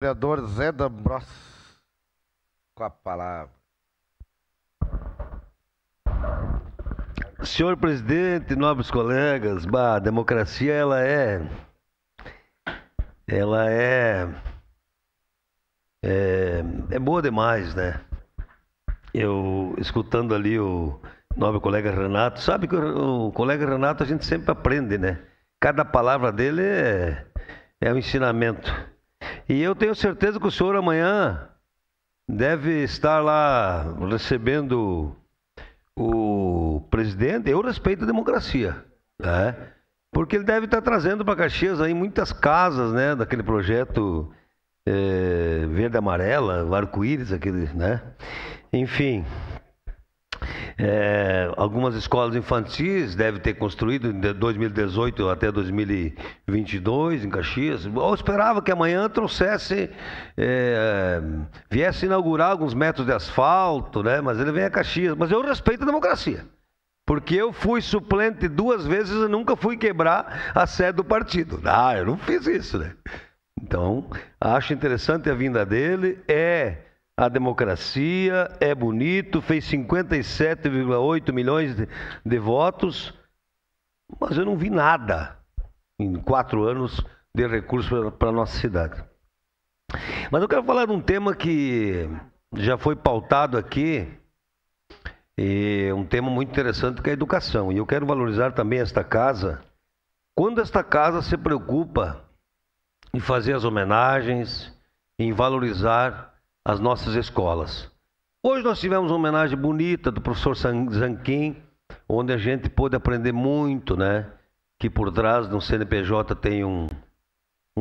Vereador Zé D'Ambrosio, com a palavra. Senhor presidente, nobres colegas, a democracia ela é boa demais, né? Eu escutando ali o nobre colega Renato, sabe que o colega Renato a gente sempre aprende, né? Cada palavra dele é um ensinamento. E eu tenho certeza que o senhor amanhã deve estar lá recebendo o presidente. Eu respeito a democracia, né? Porque ele deve estar trazendo para Caxias aí muitas casas, né? Daquele projeto verde amarela, o arco-íris, aquele, né? Enfim, algumas escolas infantis devem ter construído de 2018 até 2022 em Caxias. Eu esperava que amanhã trouxesse, viesse inaugurar alguns metros de asfalto, né? Mas ele vem a Caxias. Mas eu respeito a democracia, porque eu fui suplente 2 vezes e nunca fui quebrar a sede do partido. Ah, eu não fiz isso, né? Então, acho interessante a vinda dele. A democracia, é bonito, fez 57,8 milhões de votos, mas eu não vi nada em 4 anos de recursos para a nossa cidade. Mas eu quero falar de um tema que já foi pautado aqui, e um tema muito interessante, que é a educação. E eu quero valorizar também esta casa, quando esta casa se preocupa em fazer as homenagens, em valorizar as nossas escolas. Hoje nós tivemos uma homenagem bonita do professor Zanquim, onde a gente pôde aprender muito, né? Que por trás do CNPJ tem um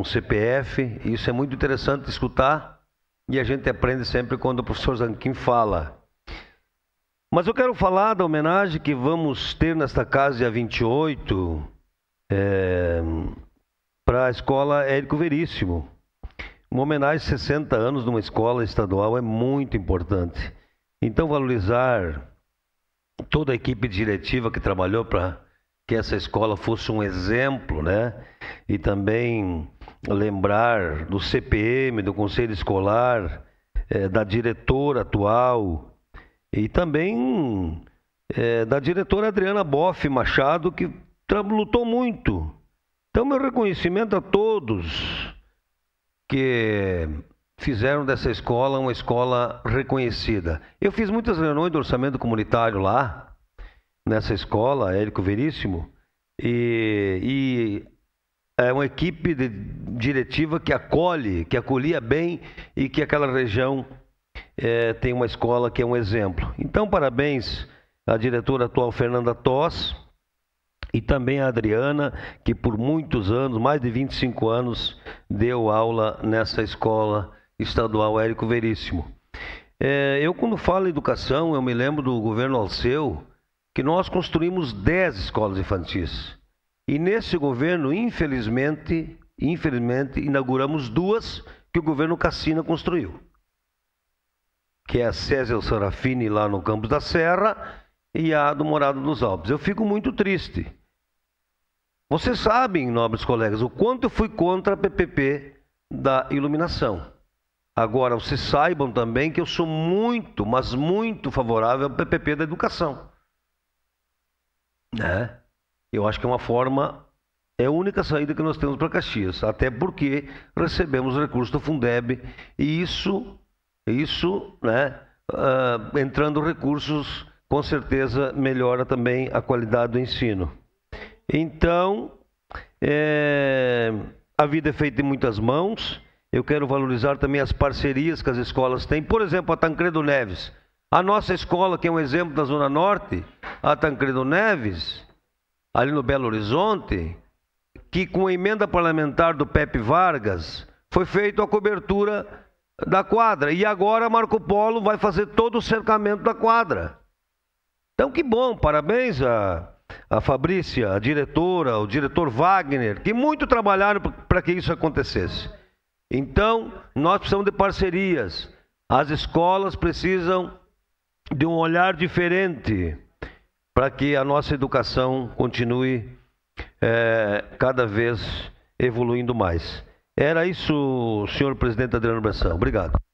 CPF, e isso é muito interessante escutar, e a gente aprende sempre quando o professor Zanquim fala. Mas eu quero falar da homenagem que vamos ter nesta casa dia 28, para a escola Érico Veríssimo. Uma homenagem a 60 anos numa escola estadual é muito importante. Então, valorizar toda a equipe diretiva que trabalhou para que essa escola fosse um exemplo, né? E também lembrar do CPM, do Conselho Escolar, da diretora atual e também da diretora Adriana Boff Machado, que lutou muito. Então, meu reconhecimento a todos que fizeram dessa escola uma escola reconhecida. Eu fiz muitas reuniões do orçamento comunitário lá, nessa escola, Érico Veríssimo, e é uma equipe diretiva que acolhia bem, e que aquela região tem uma escola que é um exemplo. Então, parabéns à diretora atual, Fernanda Toss, e também a Adriana, que por muitos anos, mais de 25 anos, deu aula nessa escola estadual Érico Veríssimo. Eu, quando falo em educação, eu me lembro do governo Alceu, que nós construímos 10 escolas infantis. E nesse governo, infelizmente, inauguramos 2 que o governo Cassina construiu. Que é a César Serafini, lá no Campos da Serra, e a do Morado dos Alpes. Eu fico muito triste. Vocês sabem, nobres colegas, o quanto eu fui contra a PPP da iluminação. Agora, vocês saibam também que eu sou muito, mas muito favorável ao PPP da educação, né? Eu acho que é uma forma, é a única saída que nós temos para Caxias, até porque recebemos recursos do Fundeb, e isso, né, entrando recursos, com certeza melhora também a qualidade do ensino. Então, a vida é feita em muitas mãos. Eu quero valorizar também as parcerias que as escolas têm. Por exemplo, a Tancredo Neves. A nossa escola, que é um exemplo da Zona Norte, a Tancredo Neves, ali no Belo Horizonte, que com a emenda parlamentar do Pepe Vargas, foi feita a cobertura da quadra. E agora a Marco Polo vai fazer todo o cercamento da quadra. Então, que bom, parabéns a Fabrícia, a diretora, o diretor Wagner, que muito trabalharam para que isso acontecesse. Então, nós precisamos de parcerias. As escolas precisam de um olhar diferente para que a nossa educação continue cada vez evoluindo mais. Era isso, senhor presidente Adriano Bressan. Obrigado.